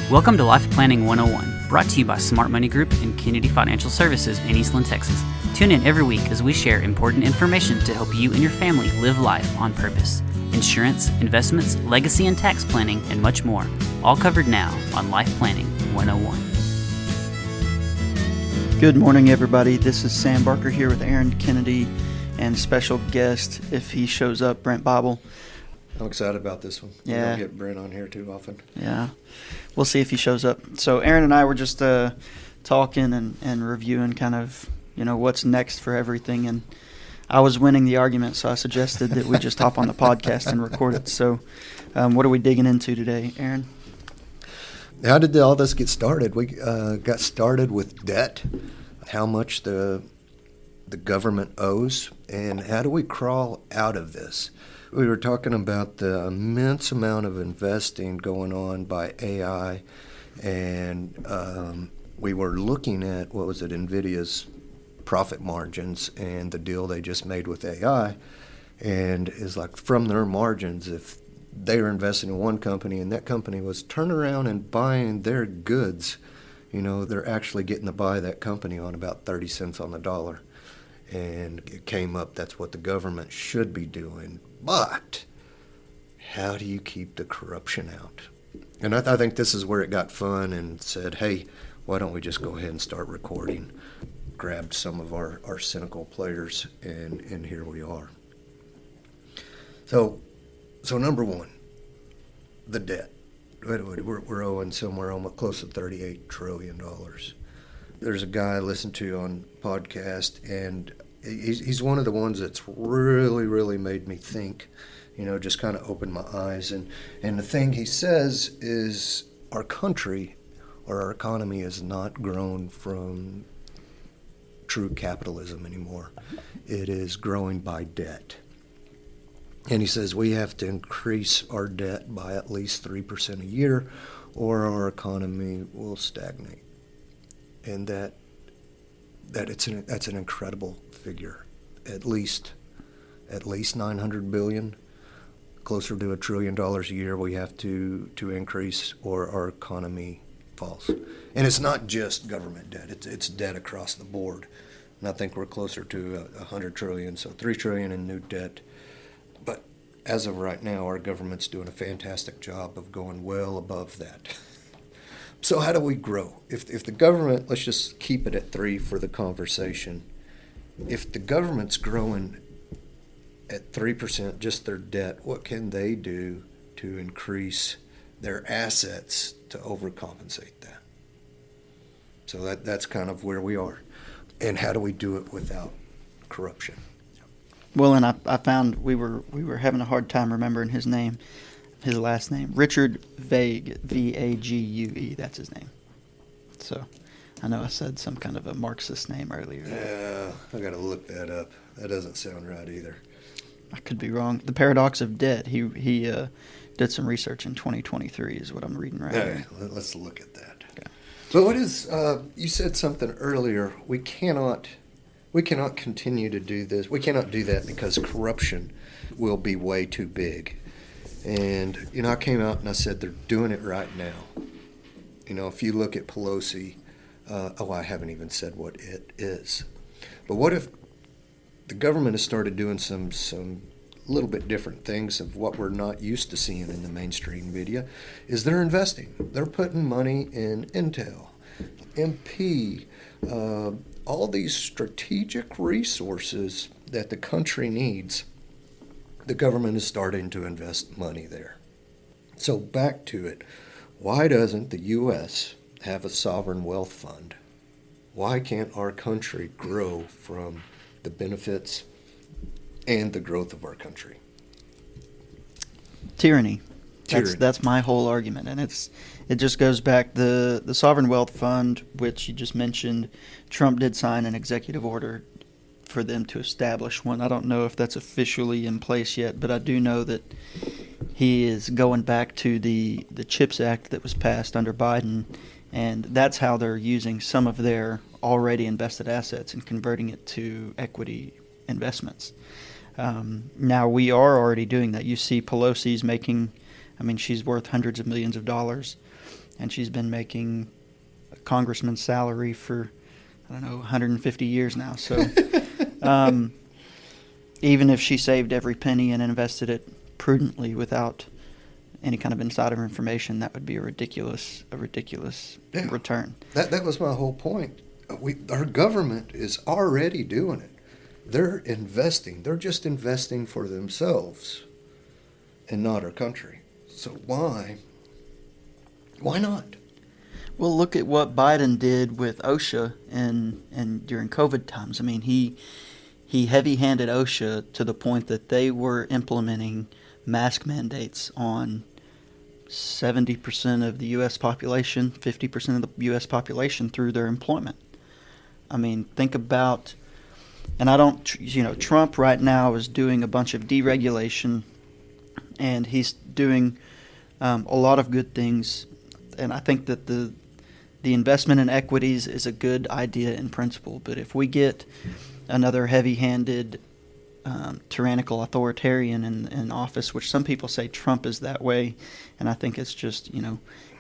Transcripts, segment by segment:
Welcome to Life Planning 101, brought to you by Smart Money Group and Kennedy Financial Services in Eastland, Texas. Tune in every week as we share important information to help you and your family live life on purpose. Insurance, investments, legacy and tax planning, and much more. All covered now on Life Planning 101. Good morning, everybody. This is Sam Barker here with Aaron Kennedy and special guest, if he shows up, Brent Bible. I'm excited about this one. Yeah. We don't get Brent on here too often. Yeah. We'll see if he shows up. So Aaron and I were just talking and reviewing kind of, what's next for everything. And I was winning the argument, so I suggested that we just hop on the podcast and record it. So what are we digging into today, Aaron? How did all this get started? We got started with debt, how much the government owes, and how do we crawl out of this? We were talking about the immense amount of investing going on by AI, and we were looking at, NVIDIA's profit margins and the deal they just made with AI, and it's like from their margins, if they were investing in one company and that company was turning around and buying their goods, they're actually getting to buy that company on about 30 cents on the dollar. And it came up, that's what the government should be doing. But how do you keep the corruption out? And I think this is where it got fun and said, hey, why don't we just go ahead and start recording? Grabbed some of our cynical players, and here we are. So number one, the debt. We're owing somewhere almost close to $38 trillion. There's a guy I listen to on podcast, and he's one of the ones that's really, really made me think, just kind of opened my eyes. And the thing he says is our country or our economy has not grown from true capitalism anymore. It is growing by debt. And he says we have to increase our debt by at least 3% a year or our economy will stagnate. And that's an incredible figure. At least $900 billion, closer to $1 trillion a year we have to increase, or our economy falls. And it's not just government debt; it's debt across the board. And I think we're closer to $100 trillion, so $3 trillion in new debt. But as of right now, our government's doing a fantastic job of going well above that. So how do we grow? If the government, let's just keep it at 3 for the conversation. If the government's growing at 3%, just their debt, what can they do to increase their assets to overcompensate that? So that's kind of where we are. And how do we do it without corruption? Well, and I found we were having a hard time remembering his name. His last name, Richard Vague, Vague, that's his name. So I know I said some kind of a Marxist name earlier. Yeah, I got to look that up. That doesn't sound right either. I could be wrong. The Paradox of Debt. He did some research in 2023 is what I'm reading right here. Let's look at that. Okay. But what is, you said something earlier, we cannot continue to do this. We cannot do that because corruption will be way too big. And, I came out and I said they're doing it right now. If you look at Pelosi, I haven't even said what it is. But what if the government has started doing some little bit different things of what we're not used to seeing in the mainstream media, is they're investing. They're putting money in Intel, MP, all these strategic resources that the country needs. The government is starting to invest money there. So back to it. Why doesn't the U.S. have a sovereign wealth fund? Why can't our country grow from the benefits and the growth of our country? Tyranny. That's my whole argument, and it just goes back the sovereign wealth fund, which you just mentioned. Trump did sign an executive order for them to establish one. I don't know if that's officially in place yet, but I do know that he is going back to the CHIPS Act that was passed under Biden, and that's how they're using some of their already invested assets and converting it to equity investments. Now, we are already doing that. You see Pelosi's making, she's worth hundreds of millions of dollars. and she's been making a congressman's salary for, I don't know, 150 years now. So even if she saved every penny and invested it prudently without any kind of insider information, that would be a ridiculous return. That was my whole point. Our government is already doing it. They're investing. They're just investing for themselves and not our country. So why not? Well, look at what Biden did with OSHA and during COVID times. I mean, he heavy-handed OSHA to the point that they were implementing mask mandates on 70% of the U.S. population, 50% of the U.S. population through their employment. I mean, think about, and I don't, Trump right now is doing a bunch of deregulation, and he's doing a lot of good things, and I think that the investment in equities is a good idea in principle. But if we get another heavy-handed, tyrannical authoritarian in office, which some people say Trump is that way, and I think it's just,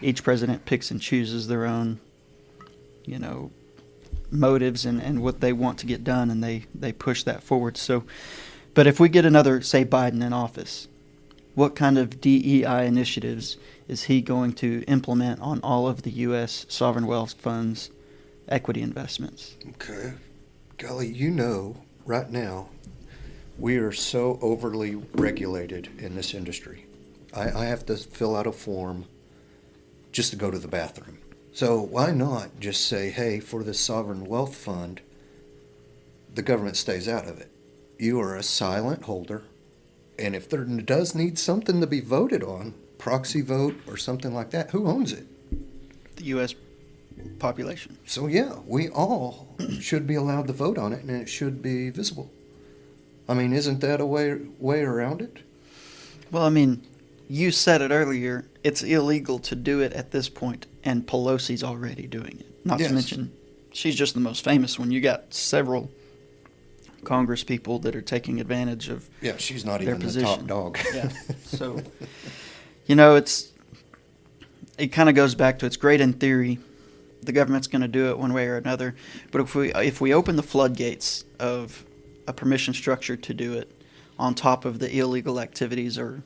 each president picks and chooses their own, motives and what they want to get done, and they push that forward. So, but if we get another, say, Biden in office, what kind of DEI initiatives is he going to implement on all of the U.S. sovereign wealth funds equity investments? Okay. Golly, right now, we are so overly regulated in this industry. I have to fill out a form just to go to the bathroom. So why not just say, hey, for the sovereign wealth fund, the government stays out of it. You are a silent holder, and if there does need something to be voted on, proxy vote or something like that, who owns it? The U.S. population. So yeah, we all should be allowed to vote on it, and it should be visible. I mean, isn't that a way around it? Well, I mean, you said it earlier, it's illegal to do it at this point, and Pelosi's already doing it. Not to mention, she's just the most famous one. You got several Congress people that are taking advantage of she's not their even position. the top dog. Yeah. So, it kind of goes back to, it's great in theory. The government's going to do it one way or another. But if we open the floodgates of a permission structure to do it on top of the illegal activities, or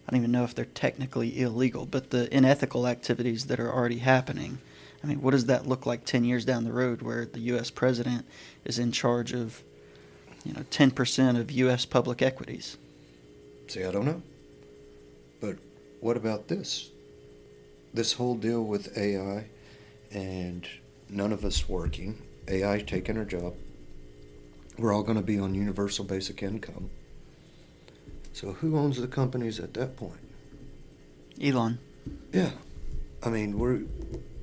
I don't even know if they're technically illegal, but the unethical activities that are already happening. I mean, what does that look like 10 years down the road, where the U.S. president is in charge of, 10% of U.S. public equities? See, I don't know. But what about this? This whole deal with AI and none of us working, AI taking our job. We're all going to be on universal basic income. So who owns the companies at that point? Elon. Yeah. I mean,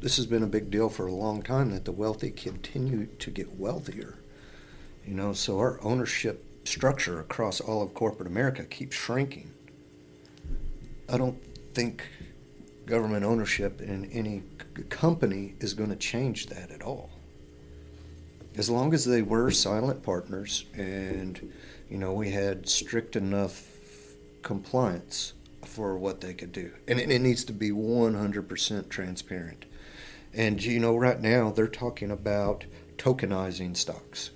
this has been a big deal for a long time, that the wealthy continue to get wealthier. So our ownership structure across all of corporate America keeps shrinking. I don't think government ownership in any company is going to change that at all. As long as they were silent partners and, we had strict enough compliance for what they could do. And it needs to be 100% transparent. And, right now they're talking about tokenizing stocks.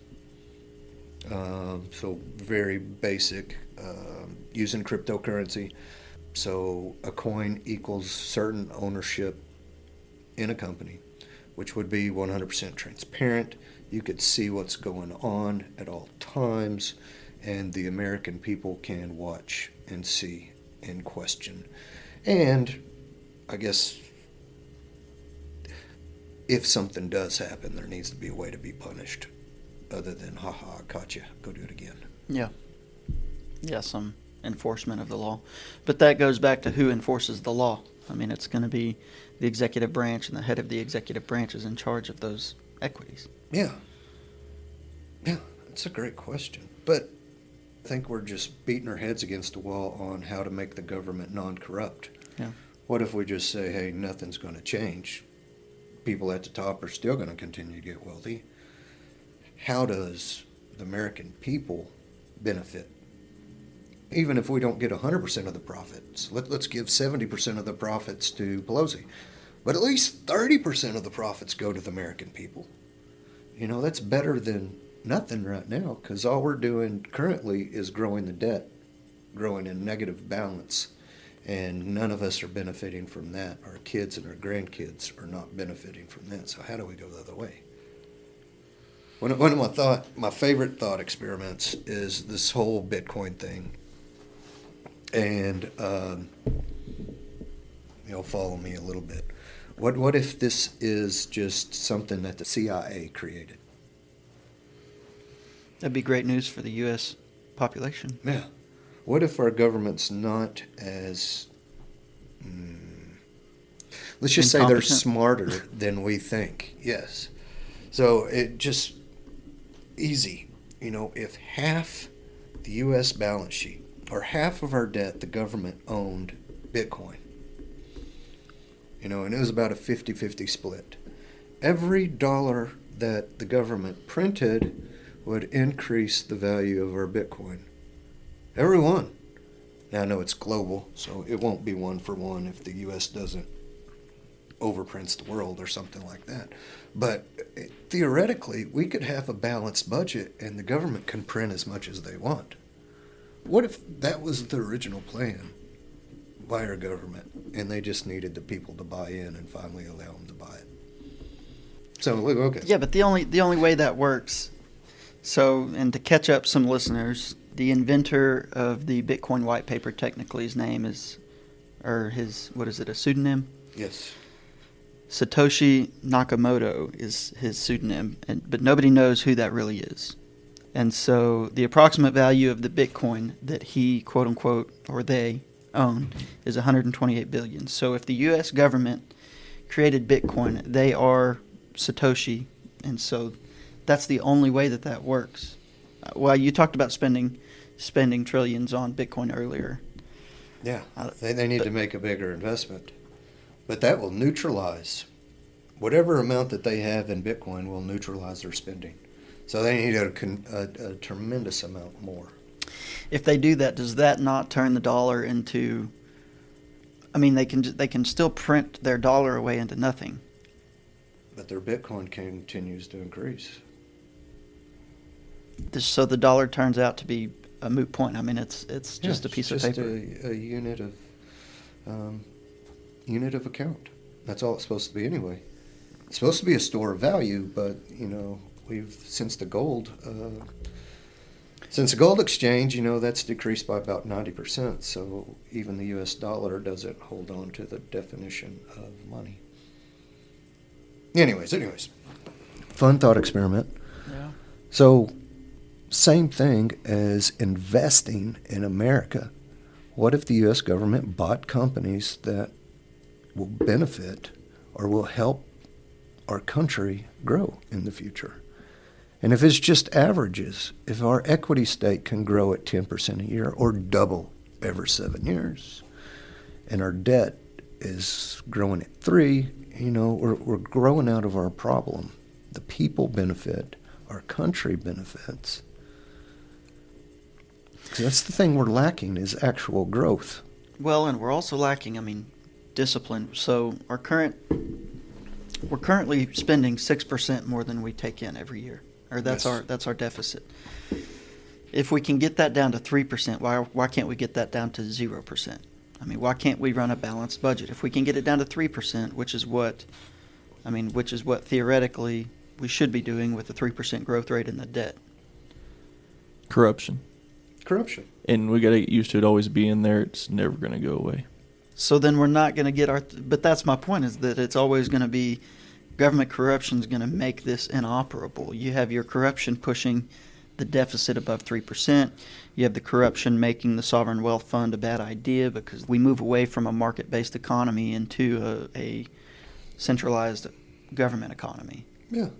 So very basic, using cryptocurrency. So a coin equals certain ownership in a company, which would be 100% transparent. You could see what's going on at all times, and the American people can watch and see and question. And I guess if something does happen, there needs to be a way to be punished other than, haha, I caught you, go do it again. Yeah. Yeah, some enforcement of the law. But that goes back to who enforces the law. I mean, it's going to be the executive branch, and the head of the executive branch is in charge of those equities. Yeah. Yeah, that's a great question. But I think we're just beating our heads against the wall on how to make the government non-corrupt. Yeah. What if we just say, hey, nothing's going to change? People at the top are still going to continue to get wealthy. How does the American people benefit? Even if we don't get 100% of the profits, let's give 70% of the profits to Pelosi. But at least 30% of the profits go to the American people. You know, that's better than nothing right now, because all we're doing currently is growing the debt, growing in negative balance, and none of us are benefiting from that. Our kids and our grandkids are not benefiting from that. So how do we go the other way? One of my favorite thought experiments is this whole Bitcoin thing. And you'll follow me a little bit. What if this is just something that the CIA created? That'd be great news for the U.S. population. Yeah. What if our government's not as, let's just say they're smarter than we think. Yes. So it just easy. You know, if half the U.S. balance sheet or half of our debt, the government owned Bitcoin. You know, and it was about a 50-50 split. Every dollar that the government printed would increase the value of our Bitcoin. Every one. Now, I know it's global, so it won't be one for one if the U.S. doesn't overprints the world or something like that. But theoretically, we could have a balanced budget and the government can print as much as they want. What if that was the original plan by our government and they just needed the people to buy in and finally allow them to buy it? So, okay. Yeah, but the only way that works, so, and to catch up some listeners, the inventor of the Bitcoin white paper, technically his name is, or his, what is it, a pseudonym? Yes. Satoshi Nakamoto is his pseudonym, but nobody knows who that really is. And so the approximate value of the Bitcoin that he, quote unquote, or they own is 128 billion. So if the U.S. government created Bitcoin, they are Satoshi, and so that's the only way that works. Well, you talked about spending trillions on Bitcoin earlier. Yeah, they need to make a bigger investment. But that will neutralize whatever amount that they have in Bitcoin will neutralize their spending. So they need a tremendous amount more. If they do that, does that not turn the dollar into? I mean, they can still print their dollar away into nothing. But their Bitcoin continues to increase. So the dollar turns out to be a moot point. I mean, it's just a piece of paper. Just a unit of account. That's all it's supposed to be anyway. It's supposed to be a store of value, but you know, since the gold exchange, you know, that's decreased by about 90%. So even the U.S. dollar doesn't hold on to the definition of money. Anyways, fun thought experiment. Yeah. So, same thing as investing in America. What if the U.S. government bought companies that will benefit or will help our country grow in the future? And if it's just averages, if our equity stake can grow at 10% a year or double every 7 years, and our debt is growing at 3%, you know, we're growing out of our problem. The people benefit, our country benefits. That's the thing we're lacking is actual growth. Well, and we're also lacking, discipline. So we're currently spending 6% more than we take in every year, or that's our deficit. If we can get that down to 3%, why can't we get that down to 0%? Why can't we run a balanced budget? If we can get it down to 3%, which is what theoretically we should be doing with a 3% growth rate in the debt. Corruption. And we got to get used to it always being there. It's never going to go away. So then we're not going to get but that's my point, is that it's always going to be, government corruption is going to make this inoperable. You have your corruption pushing the deficit above 3%. You have the corruption making the sovereign wealth fund a bad idea because we move away from a market-based economy into a centralized government economy. Yeah.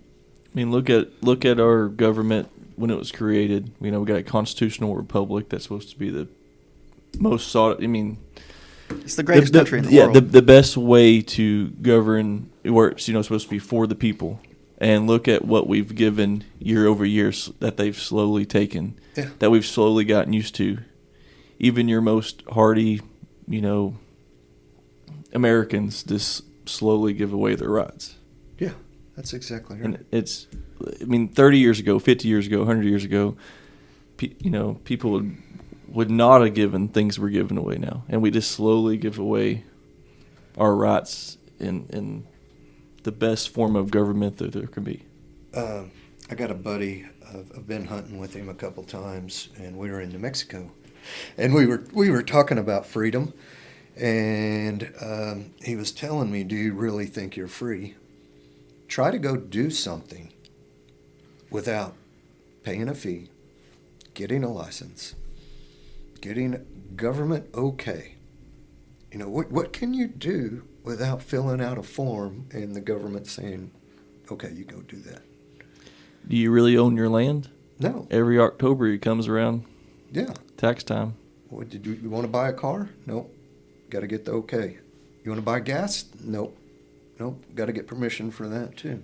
Look at our government when it was created. We got a constitutional republic that's supposed to be the most sought. It's the greatest country in the world. Yeah, the best way to govern where it's supposed to be for the people. And look at what we've given year over year that they've slowly taken, that we've slowly gotten used to. Even your most hardy, Americans just slowly give away their rights. Yeah, that's exactly right. And 30 years ago, 50 years ago, 100 years ago, people would not have given things we're giving away now. And we just slowly give away our rights in the best form of government that there can be. I got a buddy. I've been hunting with him a couple times, and we were in New Mexico, and we were talking about freedom, and he was telling me, "Do you really think you're free? Try to go do something without paying a fee, getting a license, getting government okay. What can you do without filling out a form and the government saying, okay, you go do that?" Do you really own your land? No. Every October it comes around. Yeah. Tax time. What, you want to buy a car? Nope. Got to get the okay. You want to buy gas? Nope. Got to get permission for that too.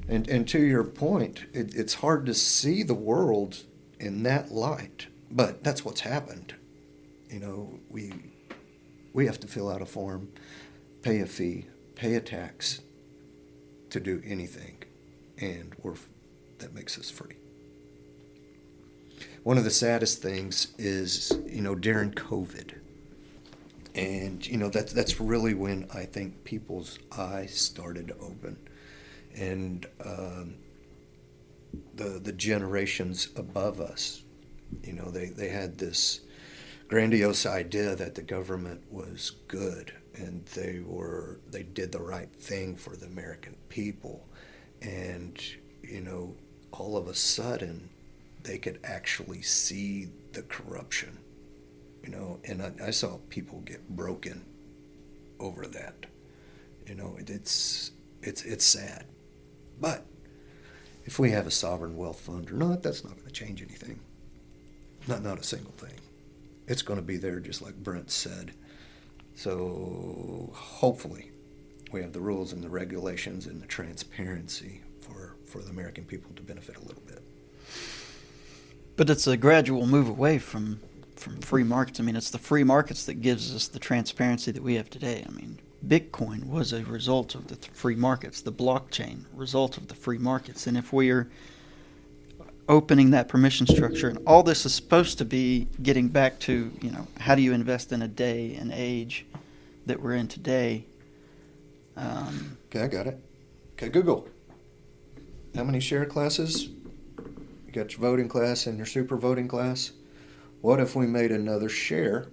And to your point, it's hard to see the world in that light, but that's what's happened. We have to fill out a form, pay a fee, pay a tax to do anything, and that makes us free. One of the saddest things is, during COVID, and that's really when I think people's eyes started to open, and the generations above us, they had this grandiose idea that the government was good and they did the right thing for the American people, and all of a sudden they could actually see the corruption, and I saw people get broken over that. It's sad, but if we have a sovereign wealth fund or not, that's not going to change anything. Not a single thing. It's going to be there just like Brent said. So hopefully we have the rules and the regulations and the transparency for the American people to benefit a little bit. But it's a gradual move away from free markets. It's the free markets that gives us the transparency that we have today. Bitcoin was a result of the free markets, the blockchain result of the free markets. And if we are opening that permission structure, and all this is supposed to be getting back to, how do you invest in a day and age that we're in today? Okay, I got it. Okay, Google. How many share classes? You got your voting class and your super voting class. What if we made another share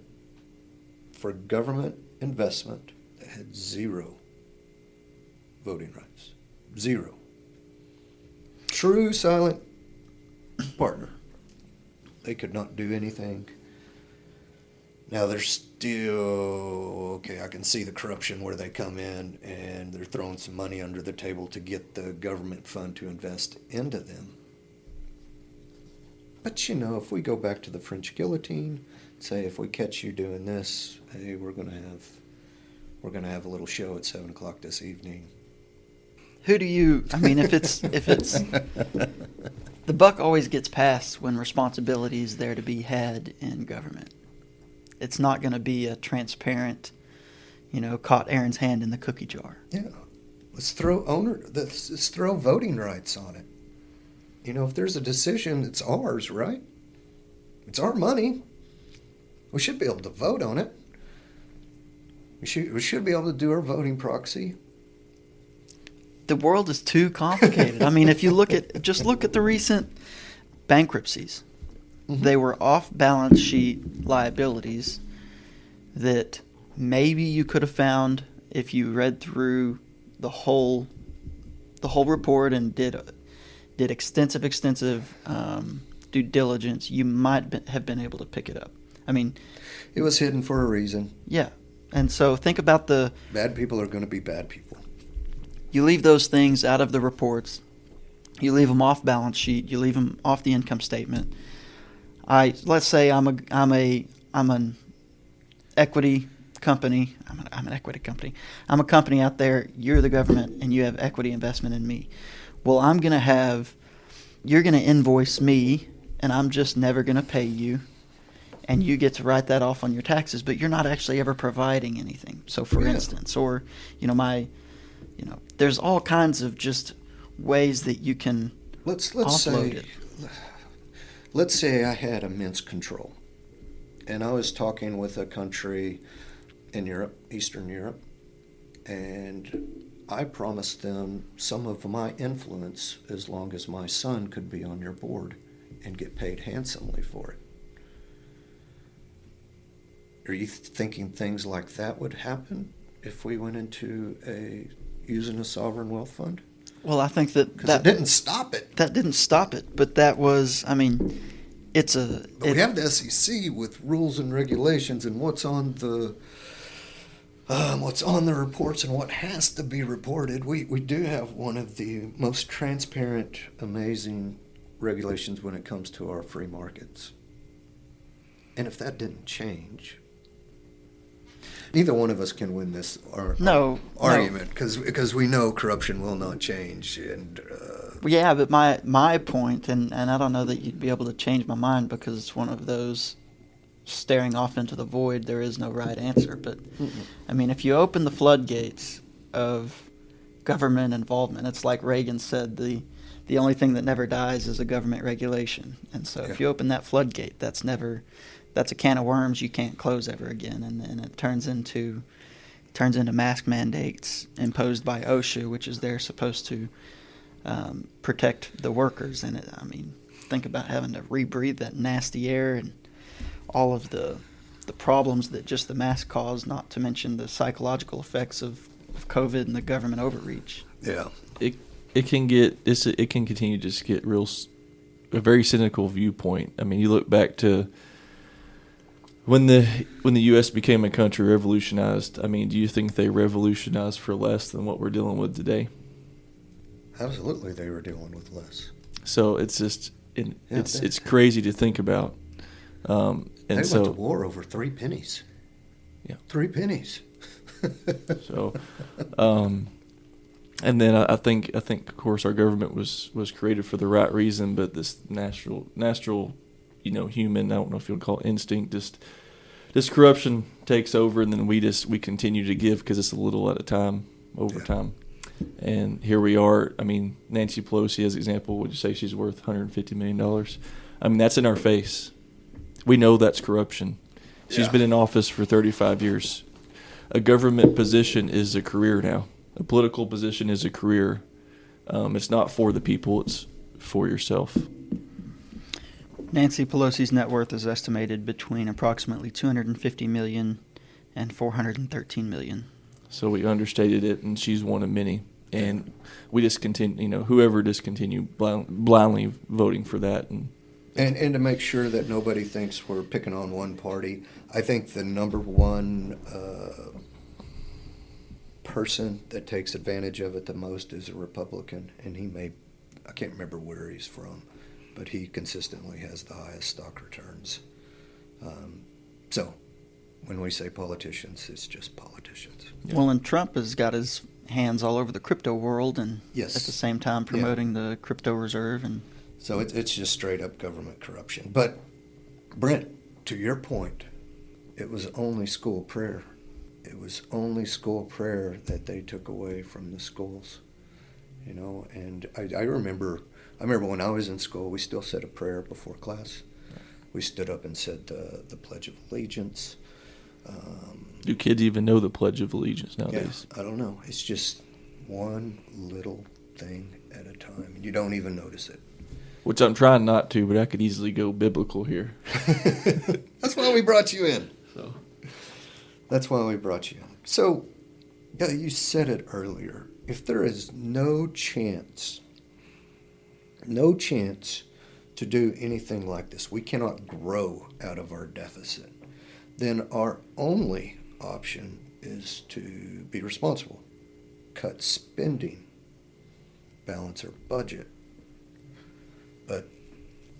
for government investment that had 0 voting rights? 0. True silent partner. They could not do anything. Now they're still, okay, I can see the corruption where they come in and they're throwing some money under the table to get the government fund to invest into them. But if we go back to the French guillotine, say if we catch you doing this, hey, we're gonna have a little show at 7:00 this evening. Who do you? If it's the buck always gets passed when responsibility is there to be had in government. It's not going to be a transparent, caught Aaron's hand in the cookie jar. Yeah, let's throw voting rights on it. If there's a decision, it's ours, right? It's our money. We should be able to vote on it. We should be able to do our voting proxy. The world is too complicated. If you look at the recent bankruptcies, mm-hmm. They were off-balance sheet liabilities that maybe you could have found if you read through the whole report and did extensive due diligence. You might have been able to pick it up. It was hidden for a reason. Yeah, and so think about the bad people are going to be bad people. You leave those things out of the reports. You leave them off balance sheet. You leave them off the income statement. Let's say I'm an equity company. I'm an equity company. I'm a company out there. You're the government, and you have equity investment in me. Well, you're going to invoice me, and I'm just never going to pay you. and you get to write that off on your taxes, but you're not actually ever providing anything. So, for instance, or there's all kinds of just ways that you can offload it. Let's say I had immense control, and I was talking with a country in Europe, Eastern Europe, and I promised them some of my influence as long as my son could be on your board and get paid handsomely for it. Are you thinking things like that would happen if we went into using a sovereign wealth fund? Well, I think that it didn't stop it. That didn't stop it, but that was, it's a... But we have the SEC with rules and regulations and what's on the reports and what has to be reported. We do have one of the most transparent, amazing regulations when it comes to our free markets. And if that didn't change, neither one of us can win this argument because we know corruption will not change. And yeah, but my point, and I don't know that you'd be able to change my mind because it's one of those staring off into the void, there is no right answer. But if you open the floodgates of government involvement, it's like Reagan said, the only thing that never dies is a government regulation. And so if you open that floodgate, that's a can of worms you can't close ever again, and it turns into mask mandates imposed by OSHA, which is there supposed to protect the workers. And think about having to rebreathe that nasty air and all of the problems that just the mask cause, not to mention the psychological effects of COVID and the government overreach. Yeah, it can continue to just get a very cynical viewpoint. You look back to when the U.S. became a country, revolutionized. Do you think they revolutionized for less than what we're dealing with today? Absolutely, they were dealing with less. So it's just it's crazy to think about. They went to war over 3 pennies. Yeah, 3 pennies. So, and then I think of course our government was created for the right reason, but this natural, human, I don't know if you'll call it instinct, just this corruption takes over, and then we continue to give because it's a little at a time over time. And here we are. Nancy Pelosi, as an example, would you say she's worth $150 million? That's in our face. We know that's corruption. She's been in office for 35 years. A government position is a career now. A political position is a career. It's not for the people. It's for yourself. Nancy Pelosi's net worth is estimated between approximately $250 million and $413 million. So we understated it, and she's one of many. And we whoever discontinued blindly voting for that. And to make sure that nobody thinks we're picking on one party, I think the number one person that takes advantage of it the most is a Republican, and I can't remember where he's from, but he consistently has the highest stock returns. So when we say politicians, it's just politicians. Yeah. Well, and Trump has got his hands all over the crypto world, and at the same time promoting the crypto reserve. And so it's just straight up government corruption. But Brent, to your point, it was only school prayer. It was only school prayer that they took away from the schools, And I remember when I was in school, we still said a prayer before class. We stood up and said the Pledge of Allegiance. Do kids even know the Pledge of Allegiance nowadays? Yeah, I don't know. It's just one little thing at a time, and you don't even notice it. Which I'm trying not to, but I could easily go biblical here. That's why we brought you in. That's why we brought you in. So, you said it earlier. If there is no chance to do anything like this, we cannot grow out of our deficit, then our only option is to be responsible, cut spending, balance our budget. But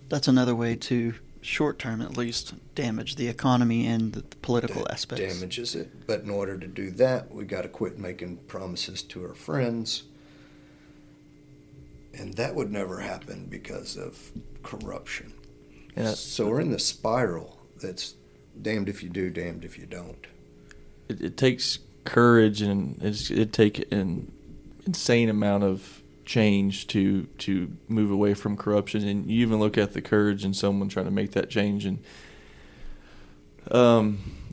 that's another way to, short term at least, damage the economy and the political aspects. Damages it. But in order to do that, we got to quit making promises to our friends. And that would never happen because of corruption. So we're in the spiral that's damned if you do, damned if you don't. It takes courage, and it takes an insane amount of change to move away from corruption. And you even look at the courage in someone trying to make that change, and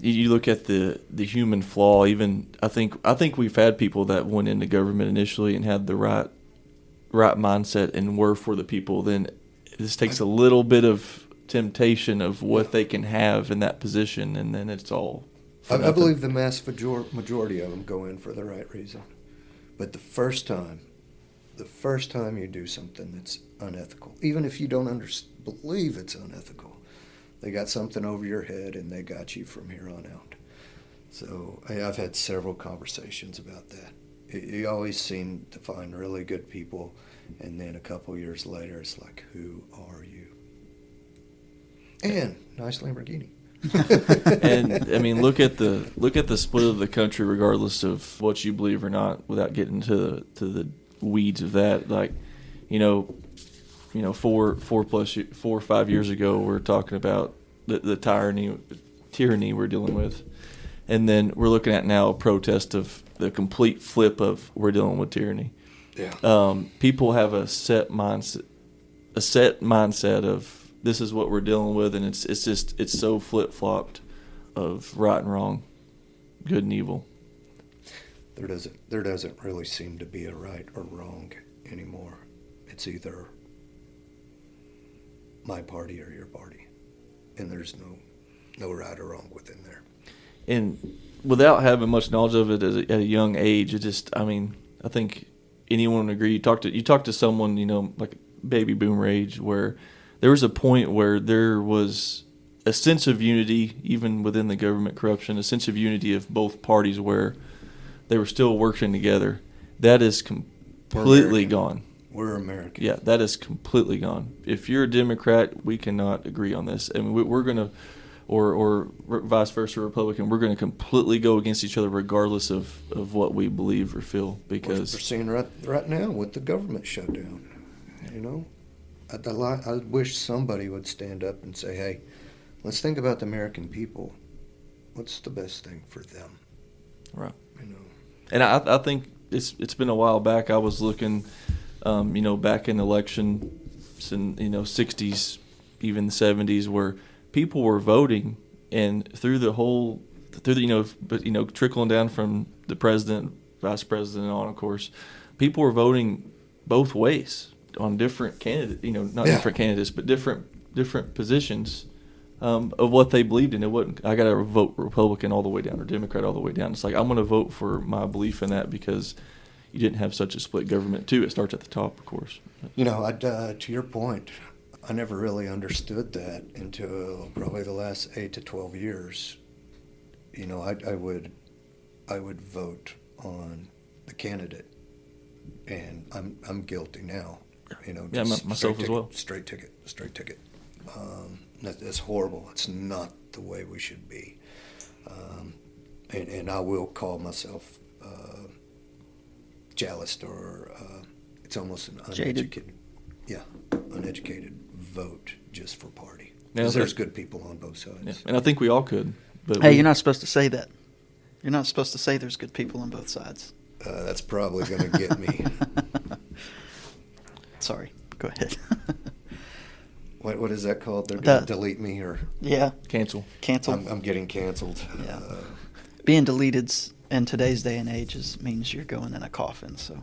you look at the human flaw. Even I think we've had people that went into government initially and had the right mindset and were for the people. Then this takes a little bit of temptation of what they can have in that position, and then it's all. I believe the mass majority of them go in for the right reason. But the first time you do something that's unethical, even if you don't believe it's unethical, they got something over your head and they got you from here on out. So I've had several conversations about that. You always seem to find really good people, and then a couple years later it's like, who are you? And nice Lamborghini. And I mean, look at the split of the country, regardless of what you believe or not, without getting to the weeds of that. Like, 4 or 5 years ago, we're talking about the tyranny we're dealing with, and then we're looking at now a protest of the complete flip of we're dealing with tyranny. Yeah. People have a set mindset of this is what we're dealing with, and it's so flip-flopped of right and wrong, good and evil. There doesn't really seem to be a right or wrong anymore. It's either my party or your party, and there's no right or wrong within there. And without having much knowledge of it at a young age, I think anyone would agree. You talk to someone, like baby boomer age, where there was a point where there was a sense of unity, even within the government corruption, a sense of unity of both parties where they were still working together. That is completely gone. We're American. Yeah, that is completely gone. If you're a Democrat, we cannot agree on this. And we're going to, or vice versa, Republican, we're going to completely go against each other regardless of what we believe or feel. Because we're seeing right now with the government shutdown, I wish somebody would stand up and say, hey, let's think about the American people. What's the best thing for them? Right. And I think it's been a while back. I was looking, back in elections in 60s, even the 70s, where people were voting, and trickling down from the president, vice president on, of course, people were voting both ways on different candidates, different candidates, but different positions of what they believed in. It wasn't, I got to vote Republican all the way down or Democrat all the way down. It's like, I'm going to vote for my belief in that because you didn't have such a split government, too. It starts at the top, of course. To your point, I never really understood that until probably the last 8 to 12 years. I would vote on the candidate, and I'm guilty now. Myself as well. Straight ticket. That's horrible. It's not the way we should be. And I will call myself jealous, or it's almost an uneducated vote just for party. Because there's good people on both sides. Yeah. And I think we all could. But you're not supposed to say that. You're not supposed to say there's good people on both sides. That's probably going to get me. Sorry. Go ahead. What is that called? They're going to delete me or cancel. I'm getting canceled. Yeah. Being deleted in today's day and age means you're going in a coffin. So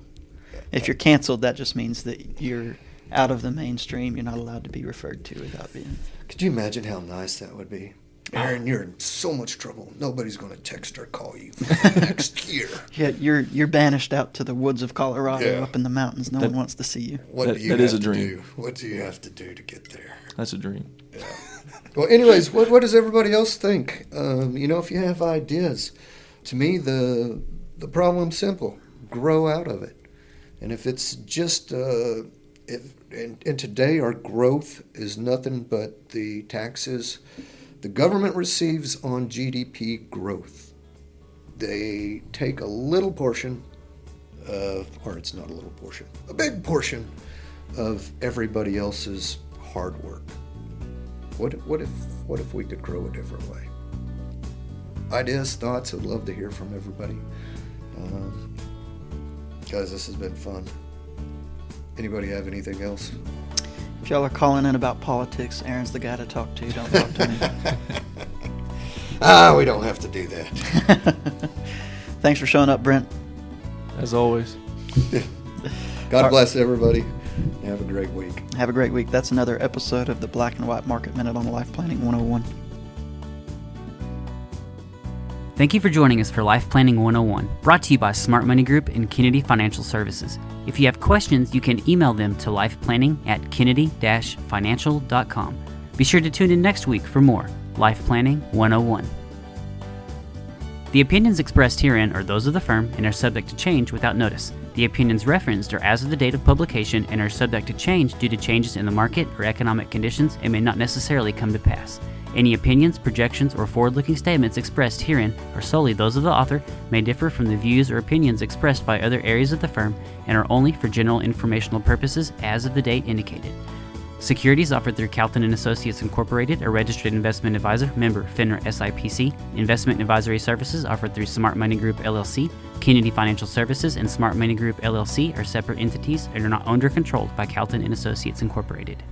if you're canceled, that just means that you're out of the mainstream. You're not allowed to be referred to without being. Could you imagine how nice that would be? Aaron, you're in so much trouble. Nobody's going to text or call you for next year. Yeah, you're banished out to the woods of Colorado, up in the mountains. No one wants to see you. What do you have to do? What do you have to do to get there? That's a dream. Yeah. Well, anyways, what does everybody else think? If you have ideas, to me the problem's simple: grow out of it. And if it's just and today our growth is nothing but the taxes the government receives on GDP growth. They take a little portion or it's not a little portion, a big portion of everybody else's hard work. What if we could grow a different way? ideas, thoughts. I'd love to hear from everybody. Guys, this has been fun. Anybody have anything else? If y'all are calling in about politics, Aaron's the guy to talk to. Don't talk to me. We don't have to do that. Thanks for showing up, Brent. As always. God bless everybody. Have a great week. Have a great week. That's another episode of the Black and White Market Minute on Life Planning 101. Thank you for joining us for Life Planning 101, brought to you by Smart Money Group and Kennedy Financial Services. If you have questions, you can email them to lifeplanning@kennedy-financial.com. Be sure to tune in next week for more Life Planning 101. The opinions expressed herein are those of the firm and are subject to change without notice. The opinions referenced are as of the date of publication and are subject to change due to changes in the market or economic conditions and may not necessarily come to pass. Any opinions, projections, or forward-looking statements expressed herein are solely those of the author, may differ from the views or opinions expressed by other areas of the firm, and are only for general informational purposes as of the date indicated. Securities offered through Calton & Associates Incorporated, a registered investment advisor, member FINRA SIPC. Investment advisory services offered through Smart Money Group LLC. Kennedy Financial Services and Smart Money Group LLC are separate entities and are not owned or controlled by Calton & Associates Incorporated.